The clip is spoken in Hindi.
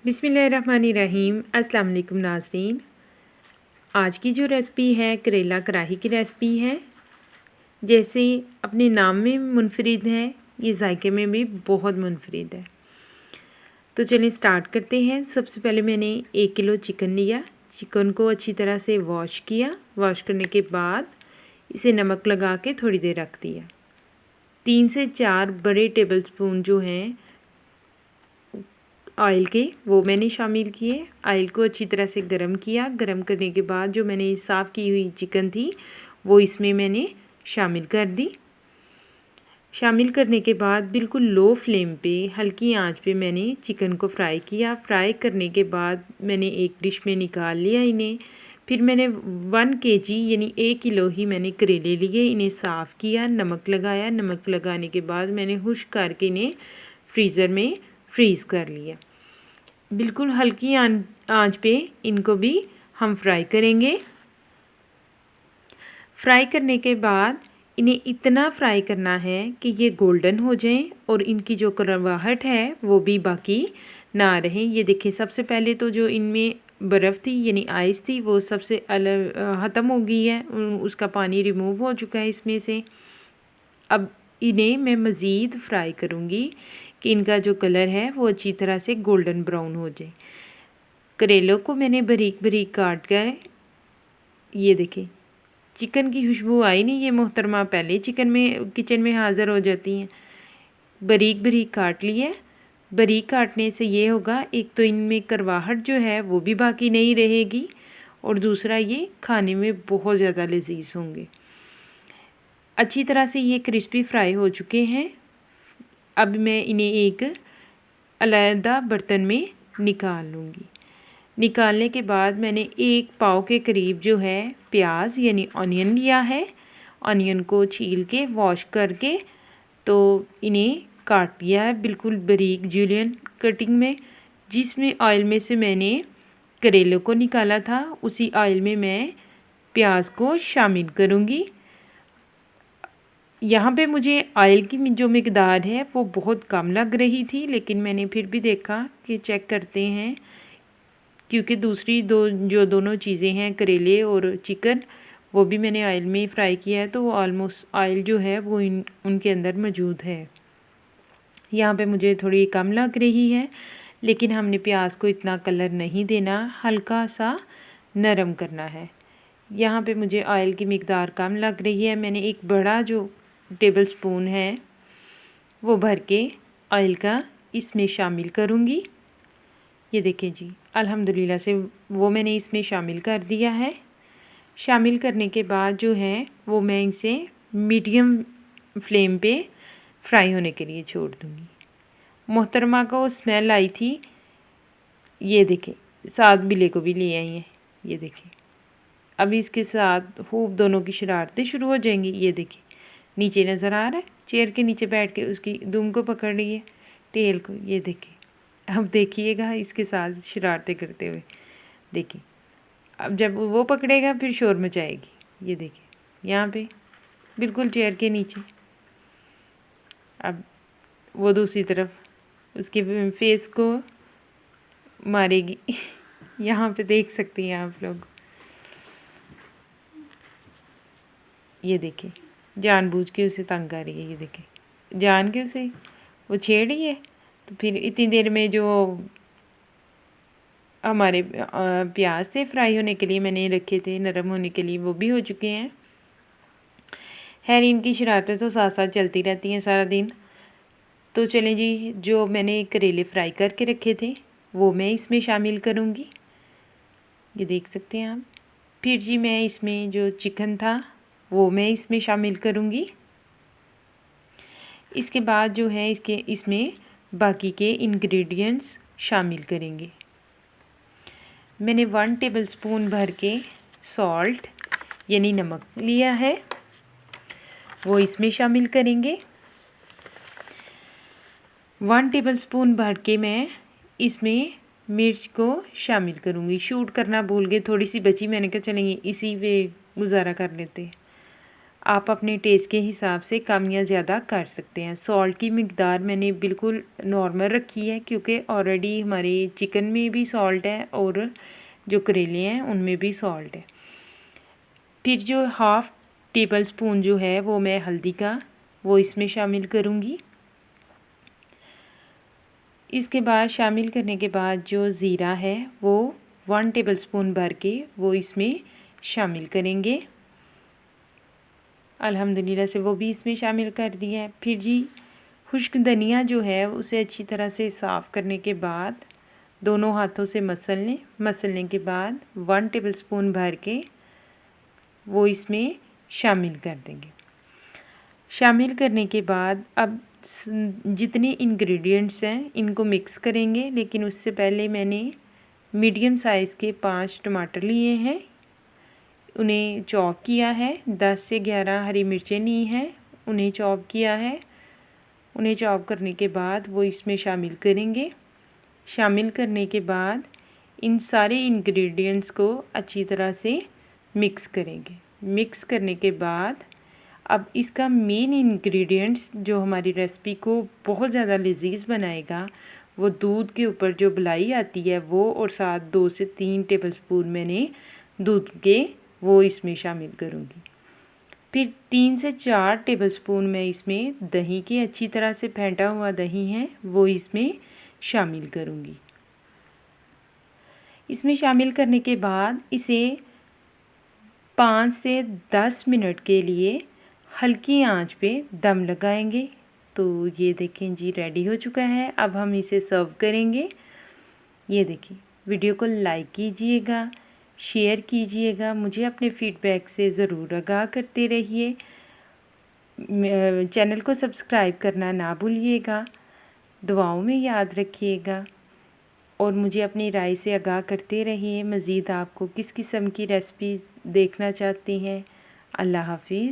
बिस्मिल्लाहिर्रहमानिर्रहीम। अस्सलाम वालेकुम नाज़रीन। आज की जो रेसिपी है करेला कढ़ाई की रेसिपी है। जैसे अपने नाम में मुनफरिद है, ये जायके में भी बहुत मुनफरिद है। तो चलिए स्टार्ट करते हैं। सबसे पहले मैंने 1 किलो चिकन लिया। चिकन को अच्छी तरह से वॉश किया। वॉश करने के बाद इसे नमक लगा के थोड़ी देर रख दिया। 3 से 4 बड़े टेबलस्पून जो हैं ऑयल के, वो मैंने शामिल किए। ऑयल को अच्छी तरह से गरम किया। गरम करने के बाद जो मैंने साफ़ की हुई चिकन थी वो इसमें मैंने शामिल कर दी। शामिल करने के बाद बिल्कुल लो फ्लेम पे, हल्की आंच पे मैंने चिकन को फ्राई किया। फ्राई करने के बाद मैंने एक डिश में निकाल लिया इन्हें। फिर मैंने 1 केजी यानी 1 किलो ही मैंने करेले लिए। इन्हें साफ़ किया, नमक लगाया। नमक लगाने के बाद मैंने खुश्क करके इन्हें फ्रीज़र में फ्रीज़ कर लिया। बिल्कुल हल्की आंच पे इनको भी हम फ्राई करेंगे। फ्राई करने के बाद इन्हें इतना फ्राई करना है कि ये गोल्डन हो जाएं और इनकी जो कड़वाहट है वो भी बाकी ना रहे। ये देखिए, सबसे पहले तो जो इनमें बर्फ़ थी यानी आइस थी वो सबसे अलग ख़त्म हो गई है, उसका पानी रिमूव हो चुका है इसमें से। अब इन्हें मैं मज़ीद फ्राई करूँगी कि इनका जो कलर है वो अच्छी तरह से गोल्डन ब्राउन हो जाए। करेलों को मैंने बारीक बारीक काट कर, ये देखिए चिकन की खुशबू आई नहीं, ये मोहतरमा पहले किचन में हाज़िर हो जाती हैं। बारीक बारीक काट लिया। बारीक काटने से ये होगा, एक तो इनमें करवाहट जो है वो भी बाकी नहीं रहेगी और दूसरा ये खाने में बहुत ज़्यादा लजीज होंगे। अच्छी तरह से ये क्रिस्पी फ्राई हो चुके हैं। अब मैं इन्हें एक अलग बर्तन में निकाल लूँगी। निकालने के बाद मैंने 1 पाव के करीब जो है प्याज यानी ऑनियन लिया है। ऑनियन को छील के वॉश करके तो इन्हें काट लिया है बिल्कुल बारीक जूलियन कटिंग में। जिसमें ऑयल में से मैंने करेलों को निकाला था उसी ऑयल में मैं प्याज को शामिल करूँगी। यहाँ पे मुझे ऑयल की जो मिकदार है वो बहुत कम लग रही थी, लेकिन मैंने फिर भी देखा कि चेक करते हैं, क्योंकि दूसरी दोनों चीज़ें हैं करेले और चिकन, वो भी मैंने ऑयल में फ्राई किया है, तो वो ऑलमोस्ट ऑयल जो है वो उनके अंदर मौजूद है। यहाँ पे मुझे थोड़ी कम लग रही है, लेकिन हमने प्याज को इतना कलर नहीं देना, हल्का सा नरम करना है। यहाँ पे मुझे ऑयल की मिकदार कम लग रही है। मैंने एक बड़ा जो टेबलस्पून है वो भर के ऑयल का इसमें शामिल करूँगी। ये देखें जी, अल्हम्दुलिल्लाह से वो मैंने इसमें शामिल कर दिया है। शामिल करने के बाद जो है वो मैं इसे मीडियम फ्लेम पे फ्राई होने के लिए छोड़ दूँगी। मोहतरमा को स्मेल आई थी, ये देखें साथ बिल्ली को भी ले आई हैं। ये देखें, अभी इसके साथ खूब दोनों की शरारतें शुरू हो जाएंगी। ये देखिए नीचे नज़र आ रहा है, चेयर के नीचे बैठ के उसकी दुम को पकड़ रही है, टेल को। ये देखिए, अब देखिएगा इसके साथ शरारतें करते हुए। देखिए अब जब वो पकड़ेगा फिर शोर मचाएगी। ये देखिए यहाँ पे बिल्कुल चेयर के नीचे। अब वो दूसरी तरफ उसके फेस को मारेगी। यहाँ पे देख सकती हैं आप लोग। ये देखिए जानबूझ के उसे तंग कर रही है। ये देखिए जान के उसे वो छेड़ रही है। तो फिर इतनी देर में जो हमारे प्याज से फ्राई होने के लिए मैंने रखे थे नरम होने के लिए, वो भी हो चुके हैं। खैर इनकी शरारतें तो साथ साथ चलती रहती हैं सारा दिन। तो चलें जी, जो मैंने करेले फ्राई करके रखे थे वो मैं इसमें शामिल करूँगी। ये देख सकते हैं आप। फिर जी मैं इसमें जो चिकन था वो मैं इसमें शामिल करूँगी। इसके बाद जो है इसमें बाकी के इंग्रेडिएंट्स शामिल करेंगे। मैंने 1 टेबलस्पून भर के सॉल्ट यानी नमक लिया है, वो इसमें शामिल करेंगे। 1 टेबलस्पून भर के मैं इसमें मिर्च को शामिल करूँगी। शूट करना भूल गए, थोड़ी सी बची, मैंने कहा चलेंगे इसी पे गुजारा कर लेते। आप अपने टेस्ट के हिसाब से कम या ज़्यादा कर सकते हैं। सॉल्ट की मिकदार मैंने बिल्कुल नॉर्मल रखी है क्योंकि ऑलरेडी हमारे चिकन में भी सॉल्ट है और जो करेले हैं उनमें भी सॉल्ट है। फिर जो हाफ़ टेबल स्पून जो है वो मैं हल्दी का वो इसमें शामिल करूँगी। इसके बाद शामिल करने के बाद जो ज़ीरा है वो 1 टेबल स्पून भर के वो इसमें शामिल करेंगे। अल्हम्दुलिल्लाह से वो भी इसमें शामिल कर दिया है। फिर जी खुश्क धनिया जो है उसे अच्छी तरह से साफ़ करने के बाद दोनों हाथों से मसल लें। मसलने के बाद 1 टेबल स्पून भर के वो इसमें शामिल कर देंगे। शामिल करने के बाद अब जितने इंग्रेडिएंट्स हैं इनको मिक्स करेंगे, लेकिन उससे पहले मैंने मीडियम साइज़ के 5 टमाटर लिए हैं, उन्हें चॉप किया है। 10 से 11 हरी मिर्चें ली हैं, उन्हें चॉप किया है। उन्हें चॉप करने के बाद वो इसमें शामिल करेंगे। शामिल करने के बाद इन सारे इंग्रेडिएंट्स को अच्छी तरह से मिक्स करेंगे। मिक्स करने के बाद अब इसका मेन इंग्रेडिएंट्स जो हमारी रेसिपी को बहुत ज़्यादा लजीज बनाएगा वो दूध के ऊपर जो मलाई आती है वो, और साथ 2 से 3 टेबलस्पून मैंने दूध के वो इसमें शामिल करूँगी। फिर 3 से 4 टेबलस्पून मैं इसमें दही के अच्छी तरह से फेंटा हुआ दही है वो इसमें शामिल करूँगी। इसमें शामिल करने के बाद इसे 5 से 10 मिनट के लिए हल्की आंच पे दम लगाएंगे। तो ये देखें जी रेडी हो चुका है। अब हम इसे सर्व करेंगे। ये देखिए, वीडियो को लाइक कीजिएगा, शेयर कीजिएगा, मुझे अपने फीडबैक से ज़रूर आगाह करते रहिए। चैनल को सब्सक्राइब करना ना भूलिएगा, दुआओं में याद रखिएगा और मुझे अपनी राय से आगाह करते रहिए। मज़ीद आपको किस किस्म की रेसिपीज़ देखना चाहते हैं। अल्लाह हाफिज़।